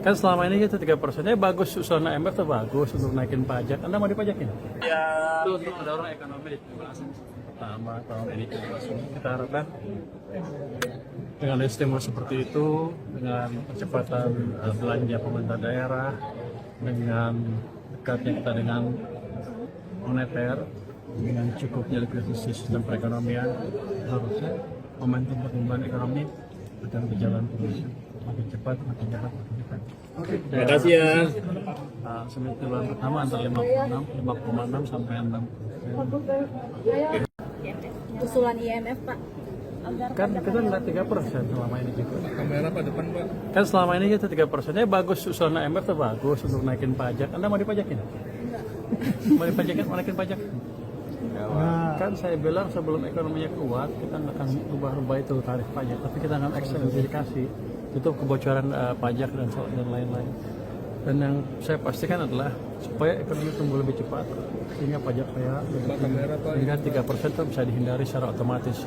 Kan selama ini kita 3%-nya bagus, usulan IMF itu bagus untuk naikin pajak. Anda mau dipajakin? Ya, itu untuk mendorong ekonomi di pertama tahun ini kita harapkan dengan stimulus seperti itu, dengan percepatan belanja pemerintah daerah, dengan dekatnya kita dengan moneter, dengan cukupnya likuiditas sistem perekonomian, harusnya momentum pertumbuhan ekonomi akan berjalan terus makin cepat, makin cepat, makin cepat. Terima kasih ya. Semester bulan pertama antara 5,6 sampai 6. Usulan IMF, Pak. Kan kita nggak 3% selama ini juga. Kamera Pak depan Pak. Kan selama ini kita 3%-nya bagus, usulan IMF itu bagus untuk naikin pajak. Anda mau dipajakin? Mau dipajakin, mau naikin pajak? Kan saya bilang sebelum ekonominya kuat, kita nggak akan ubah-ubah itu tarif pajak, tapi kita akan ekstensifikasi tutup kebocoran pajak dan lain-lain. Dan yang saya pastikan adalah supaya ekonomi tumbuh lebih cepat, sehingga pajak saya hingga 3% itu bisa dihindari secara otomatis.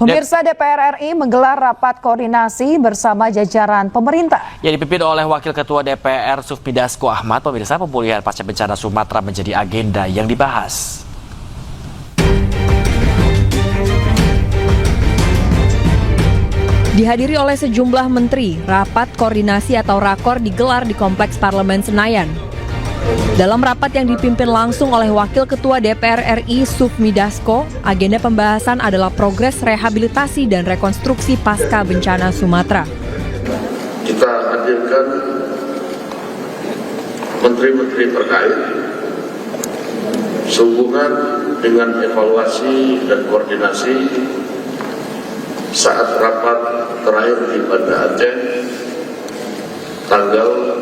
Pemirsa, DPR RI menggelar rapat koordinasi bersama jajaran pemerintah. Yang dipimpin oleh Wakil Ketua DPR Sufmi Dasko Ahmad, pemirsa, pemulihan pasca bencana Sumatera menjadi agenda yang dibahas. Dihadiri oleh sejumlah menteri, rapat koordinasi atau rakor digelar di Kompleks Parlemen Senayan. Dalam rapat yang dipimpin langsung oleh Wakil Ketua DPR RI Sufmi Dasko, agenda pembahasan adalah progres rehabilitasi dan rekonstruksi pasca bencana Sumatera. Kita hadirkan menteri-menteri terkait sehubungan dengan evaluasi dan koordinasi saat rapat terakhir di Banda Aceh tanggal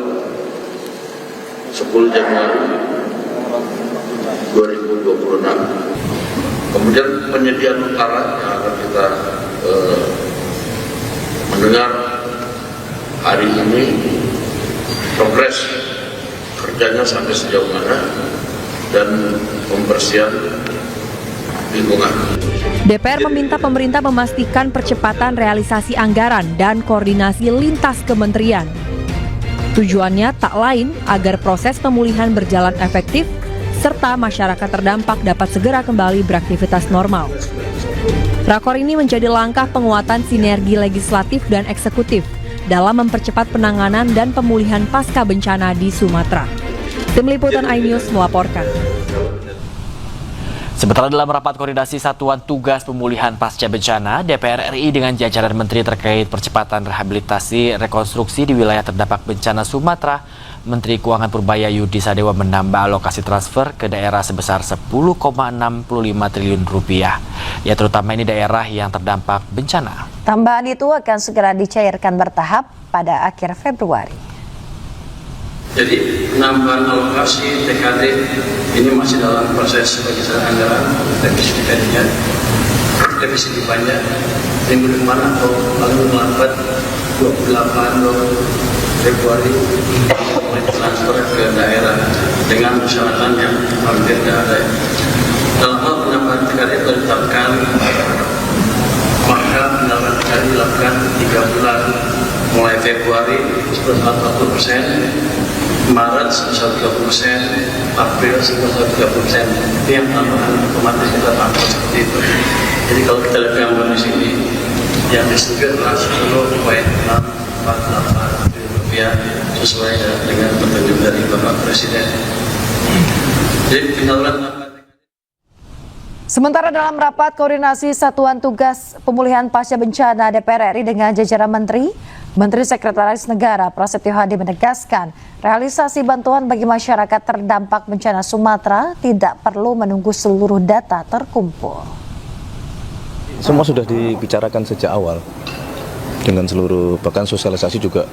10 Januari 2026. Kemudian penyediaan utara yang akan kita mendengar hari ini, progres kerjanya sampai sejauh mana, dan pembersihan lingkungan. DPR meminta pemerintah memastikan percepatan realisasi anggaran dan koordinasi lintas kementerian. Tujuannya tak lain agar proses pemulihan berjalan efektif serta masyarakat terdampak dapat segera kembali beraktivitas normal. Rakor ini menjadi langkah penguatan sinergi legislatif dan eksekutif dalam mempercepat penanganan dan pemulihan pasca bencana di Sumatera. Tim Liputan iNews melaporkan. Sementara dalam rapat koordinasi Satuan Tugas Pemulihan Pasca Bencana, DPR RI dengan jajaran menteri terkait percepatan rehabilitasi rekonstruksi di wilayah terdampak bencana Sumatera, Menteri Keuangan Purbaya Yudi Sadewa menambah alokasi transfer ke daerah sebesar 10,65 triliun rupiah. Ya, terutama ini daerah yang terdampak bencana. Tambahan itu akan segera dicairkan bertahap pada akhir Februari. Jadi penambahan alokasi TKD ini masih dalam proses pengesahan anggaran, revisi TKD-nya, revisi banyak minggu depan atau paling lambat 28 Februari mulai transfer ke daerah dengan persyaratan yang hampir tidak ada. Dalam hal penambahan TKD itu ditetapkan, maka penambahan TKD dilakukan 3 bulan mulai Februari 40%, Maret 30%, April 30%. Itu yang tambahan otomatis kita tambah seperti itu. Jadi kalau kita lihat gambar di sini, yang disetujui adalah 10,648 triliun rupiah sesuai dengan petunjuk dari Bapak Presiden. Jadi penyaluran. Sementara dalam rapat koordinasi Satuan Tugas Pemulihan Pasca Bencana DPR RI dengan jajaran Menteri Sekretaris Negara Prasetyo Hadi menegaskan realisasi bantuan bagi masyarakat terdampak bencana Sumatera tidak perlu menunggu seluruh data terkumpul. Semua sudah dibicarakan sejak awal dengan seluruh, bahkan sosialisasi juga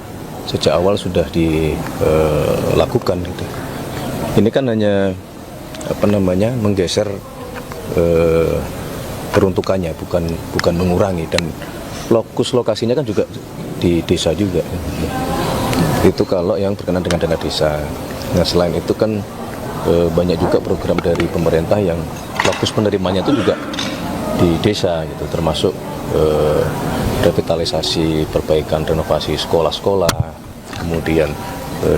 sejak awal sudah dilakukan. Gitu. Ini kan hanya menggeser peruntukannya, bukan mengurangi, dan lokus lokasinya kan juga di desa juga. Itu kalau yang berkenaan dengan dana desa. Nah, selain itu kan banyak juga program dari pemerintah yang lokus penerimanya itu juga di desa gitu, termasuk revitalisasi, perbaikan, renovasi sekolah-sekolah, kemudian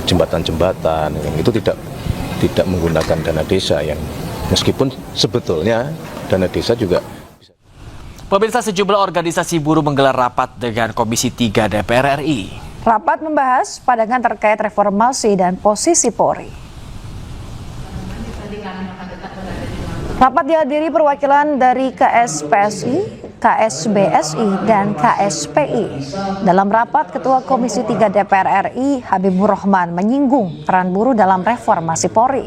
jembatan-jembatan, itu tidak menggunakan dana desa yang meskipun sebetulnya dana desa juga. Pemirsa, sejumlah organisasi buruh menggelar rapat dengan Komisi 3 DPR RI. Rapat membahas pandangan terkait reformasi dan posisi Polri. Rapat dihadiri perwakilan dari KSPSI, KSBSI, dan KSPI. Dalam rapat, Ketua Komisi 3 DPR RI Habibur Rahman menyinggung peran buruh dalam reformasi Polri.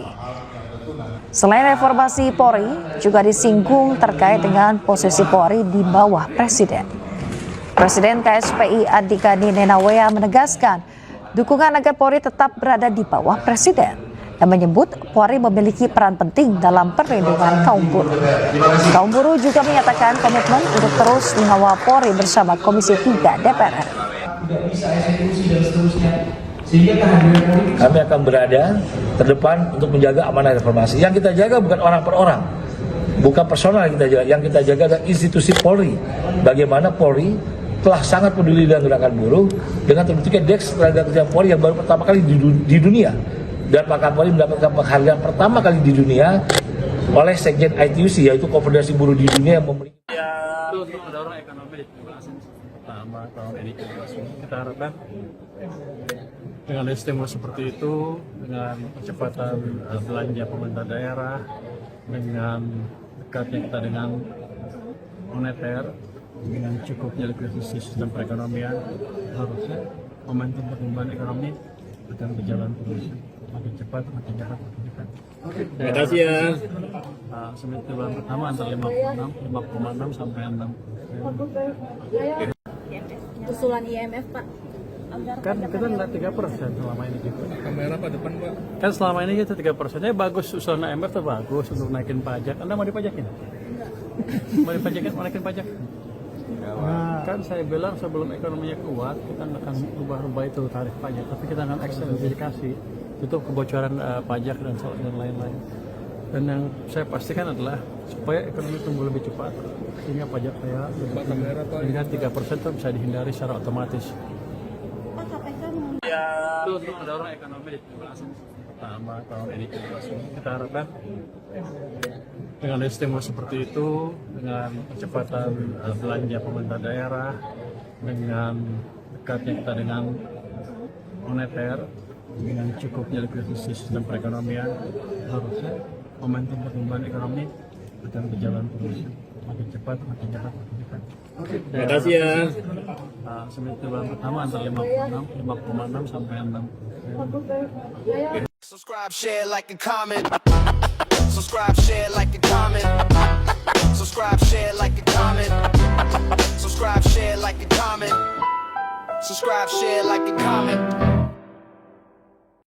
Selain reformasi Polri, juga disinggung terkait dengan posisi Polri di bawah Presiden. Presiden KSPI Andika Ninawea menegaskan dukungan agar Polri tetap berada di bawah Presiden dan menyebut Polri memiliki peran penting dalam perlindungan kaum buruh. Kaum buruh juga menyatakan komitmen untuk terus mengawal Polri bersama Komisi 3 DPR RI. Kami akan berada terdepan untuk menjaga amanah reformasi. Yang kita jaga bukan orang per orang, bukan personal yang kita jaga. Yang kita jaga adalah institusi Polri. Bagaimana Polri telah sangat peduli dengan gerakan buruh dengan terbentuknya Deks Tenaga Kerja Polri yang baru pertama kali di dunia. Dan Pak Kapolri mendapatkan penghargaan pertama kali di dunia oleh Sekjen ITUC, yaitu Konfederasi Buruh di Dunia yang memiliki. Untuk mendorong ekonomi di pertama tahun ini kita harapkan dengan stimulus seperti itu, dengan percepatan belanja pemerintah daerah, dengan dekatnya kita dengan moneter, dengan cukupnya likuiditas sistem perekonomian, harusnya momentum pertumbuhan ekonomi akan berjalan terus makin cepat, makin cepat, makin cepat. Terima kasih ya. Semester bulan pertama antara 5,6 sampai 6. Usulan IMF Pak. Kan kita nggak 3% selama ini gitu. Kamera Pak depan Pak. Kan selama ini kita 3%-nya bagus, usulan IMF tuh bagus untuk naikin pajak. Anda mau dipajakin? Mau dipajakin, mau naikin pajak? Kan saya bilang sebelum ekonominya kuat, kita akan ubah-ubah itu tarif pajak. Tapi kita akan ekstensifikasi, tutup kebocoran pajak dan lain-lain. Dan yang saya pastikan adalah supaya ekonomi tumbuh lebih cepat, sehingga pajak saya dengan 3% itu bisa dihindari secara otomatis. Itu untuk mendorong ekonomi di pertama tahun ini kita harapkan dengan stimulus seperti itu, dengan percepatan belanja pemerintah daerah, dengan dekatnya kita dengan moneter, dengan cukupnya likuiditas sistem perekonomian, harusnya momentum pertumbuhan ekonomi akan berjalan terus makin cepat, makin cepat, makin cepat. Terima kasih ya. Semester bulan pertama antara 5,6 sampai 6. Subscribe, share, like, and comment. Subscribe, share, like, and comment. Subscribe, share, like, and comment. Subscribe, share, like, and comment. Subscribe, share, like, and comment.